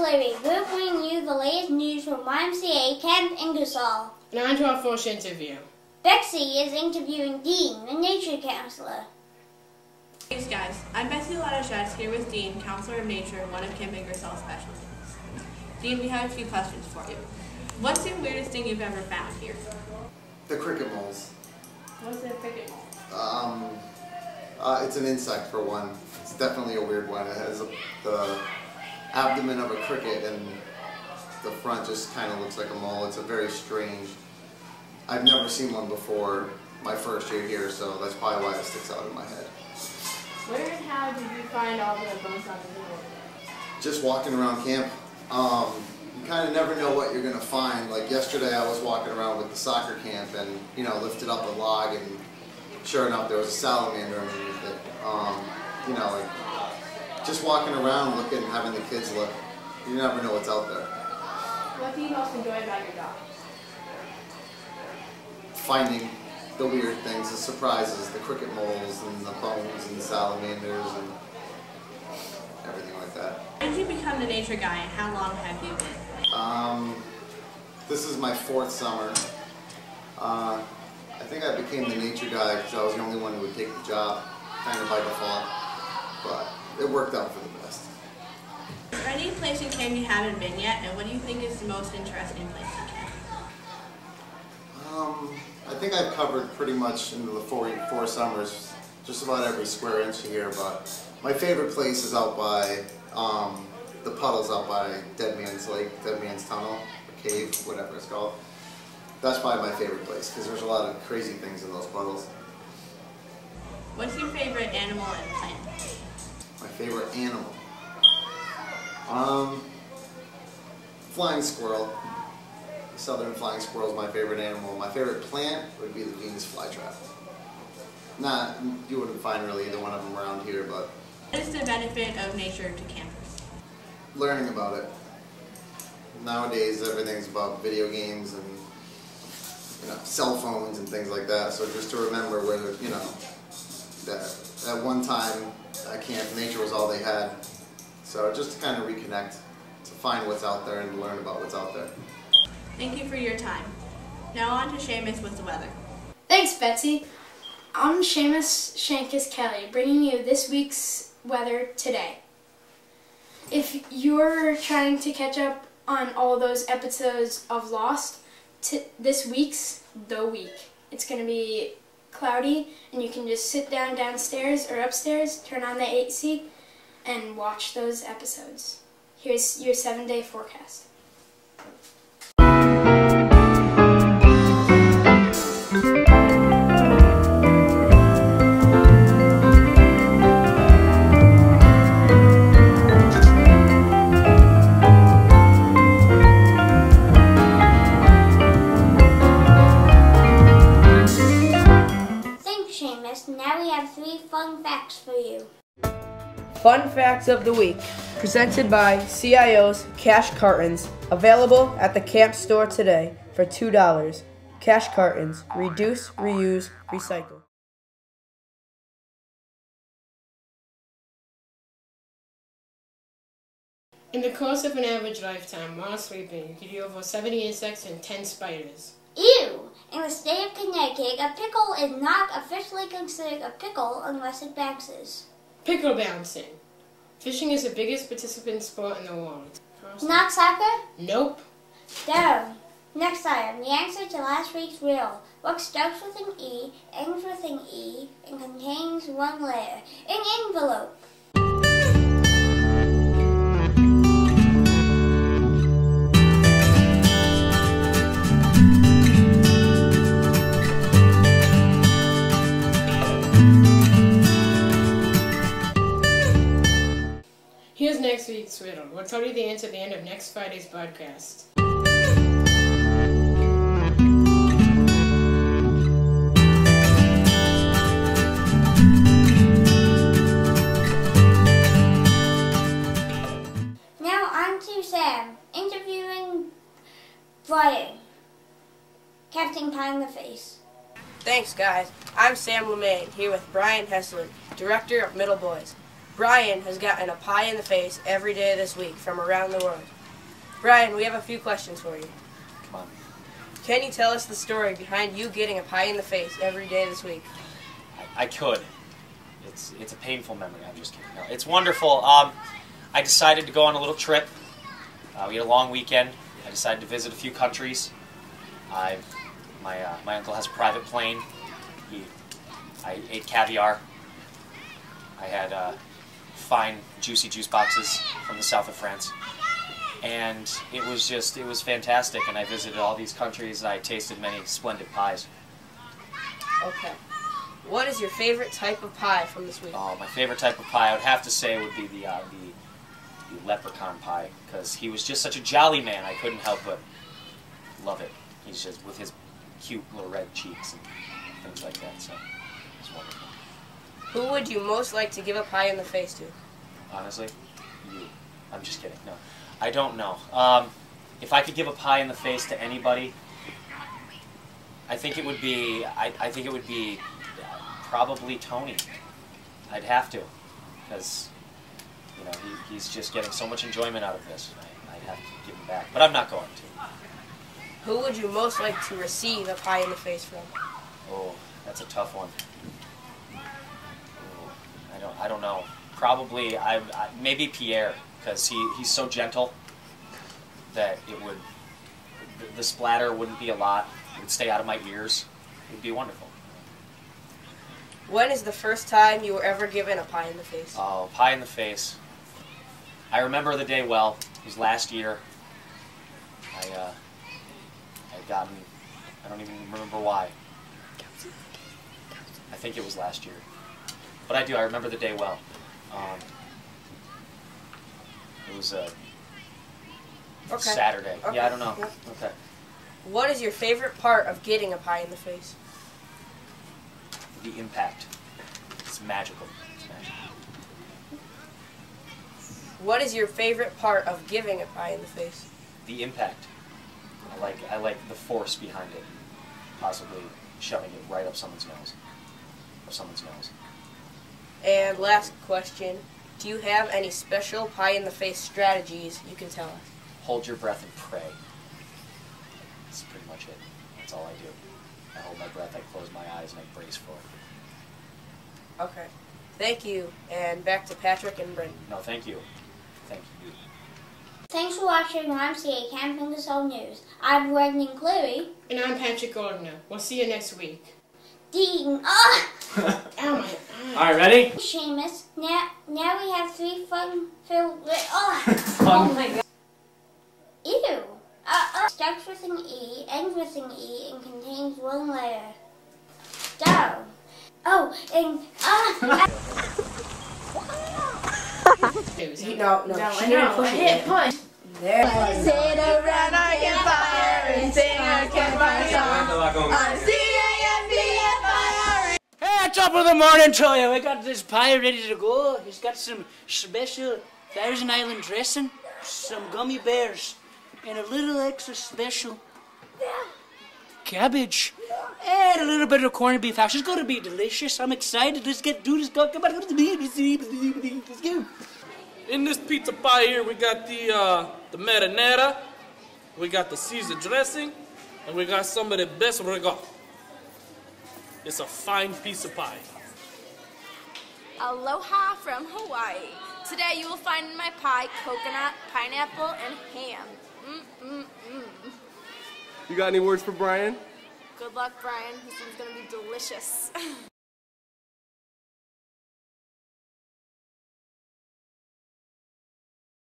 Larry. We're bringing you the latest news from YMCA Camp Ingersoll. And on to our first interview. Betsy is interviewing Dean, the nature counselor. Thanks guys, I'm Betsy Ladashets here with Dean, Counselor of Nature, one of Camp Ingersoll's specialties. Dean, we have a few questions for you. What's the weirdest thing you've ever found here? The cricket moles. What's a cricket mole? It's an insect for one. It's definitely a weird one. It has the abdomen of a cricket and the front just kind of looks like a mole. It's a very strange. I've never seen one before my first year here, so that's probably why it sticks out in my head. Where and how did you find all the bones on the wall? Just walking around camp. You kind of never know what you're going to find. Like yesterday I was walking around with the soccer camp and, lifted up a log and sure enough there was a salamander underneath it. Like just walking around looking, having the kids look, you never know what's out there. What do you most enjoy about your job? Finding the weird things, the surprises, the cricket moles and the bones and the salamanders and everything like that. How did you become the nature guy and how long have you been? This is my 4th summer. I think I became the nature guy because I was the only one who would take the job, kind of by default, but it worked out for the best. Is there any place in camp you haven't been yet, and what do you think is the most interesting place in camp? I think I've covered pretty much into the 4 summers, just about every square inch here, but my favorite place is out by the puddles out by Dead Man's Lake, Dead Man's Tunnel, or Cave, whatever it's called. That's probably my favorite place because there's a lot of crazy things in those puddles. What's your favorite animal and plant? My favorite animal? Flying squirrel. The southern flying squirrel is my favorite animal. My favorite plant would be the Venus flytrap. You wouldn't find really either one of them around here, but... What is the benefit of nature to campers? Learning about it. Nowadays everything's about video games and cell phones and things like that, so just to remember where, that at one time at camp nature was all they had. So just to kind of reconnect, to find what's out there and to learn about what's out there. Thank you for your time. Now on to Seamus with the weather. Thanks, Betsy. I'm Seamus Shankus Kelly, bringing you this week's weather today. If you're trying to catch up on all those episodes of Lost, this week's the week. It's going to be cloudy, and you can just sit down downstairs or upstairs, turn on the AC, and watch those episodes. Here's your 7-day forecast. Now we have 3 fun facts for you. Fun Facts of the Week, presented by CIO's Cash Cartons, available at the camp store today for $2. Cash Cartons, reduce, reuse, recycle. In the course of an average lifetime, while sleeping, you could eat over 70 insects and 10 spiders. Ew! In the state of Connecticut, a pickle is not officially considered a pickle unless it bounces. Pickle bouncing. Fishing is the biggest participant sport in the world. Not soccer? Nope. Darn. Next item, the answer to last week's riddle. What starts with an E, ends with an E, and contains 1 letter? An envelope. Here's next week's riddle. We'll tell you the answer at the end of next Friday's podcast. Now on to Sam, interviewing Brian. Captain Pie in the Face. Thanks, guys. I'm Sam LeMaine, here with Brian Hesslin, Director of Middle Boys. Brian has gotten a pie in the face every day this week from around the world. Brian, we have a few questions for you. Come on. Can you tell us the story behind you getting a pie in the face every day this week? I could. It's a painful memory. I'm just kidding. No, it's wonderful. I decided to go on a little trip. We had a long weekend. I decided to visit a few countries. My uncle has a private plane. I ate caviar. I had fine, juicy juice boxes from the south of France. And it was fantastic. And I visited all these countries. And I tasted many splendid pies. Okay. What is your favorite type of pie from this week? Oh, my favorite type of pie, I would have to say, would be the leprechaun pie, because he was just such a jolly man. I couldn't help but love it. He's just with his cute little red cheeks and things like that. So it's wonderful. Who would you most like to give a pie in the face to? Honestly, you. I'm just kidding. No, I don't know. If I could give a pie in the face to anybody, I think it would be. I think it would be. Probably Tony. I'd have to, because you know he's just getting so much enjoyment out of this. I'd have to give him back, but I'm not going to. Who would you most like to receive a pie in the face from? Oh, that's a tough one. Oh, I don't know. Probably maybe Pierre, because he's so gentle that it would the splatter wouldn't be a lot. It would stay out of my ears. It would be wonderful. When is the first time you were ever given a pie in the face? Oh, pie in the face. I remember the day well. It was last year. I'd gotten, I don't even remember why. I think it was last year. But I remember the day well. It was a Saturday. Okay. Yeah, I don't know. Yep. Okay. What is your favorite part of getting a pie in the face? The impact. It's magical. It's magical. What is your favorite part of giving a pie in the face? The impact. I like the force behind it. Possibly shoving it right up someone's nose. Or someone's nose. And last question, do you have any special pie in the face strategies you can tell us? Hold your breath and pray. That's pretty much it. That's all I do. I hold my breath, I close my eyes, and I brace for it. Okay. Thank you. And back to Patrick and Brendan. No, thank you. Thank you. Thanks for watching YMCA Camp Ingersoll News. I'm Brendan Cleary. And I'm Patrick Gardner. We'll see you next week. Dean. Ow, my eye. All right, ready? Seamus. Now we have 3 fun-filled... Fun. Oh my god. Ew. Starts with an E, ends with an E, and contains 1 letter. Dough. Oh, and No, she didn't push it. Push. There. Sit around our campfire and sing our campfire song. On CAMPFIRE. Hey, top of the morning to you. We got this pie ready to go. It's got some special Thousand Island dressing, some gummy bears, and a little extra special cabbage, and a little bit of corned beef hash. It's going to be delicious. I'm excited. Let's do this. Come on, let's go. In this pizza pie here, we got the marinara, we got the Caesar dressing, and we got some of the best regal. It's a fine piece of pie. Aloha from Hawaii. Today you will find in my pie coconut, pineapple, and ham. You got any words for Brian? Good luck, Brian. This one's going to be delicious.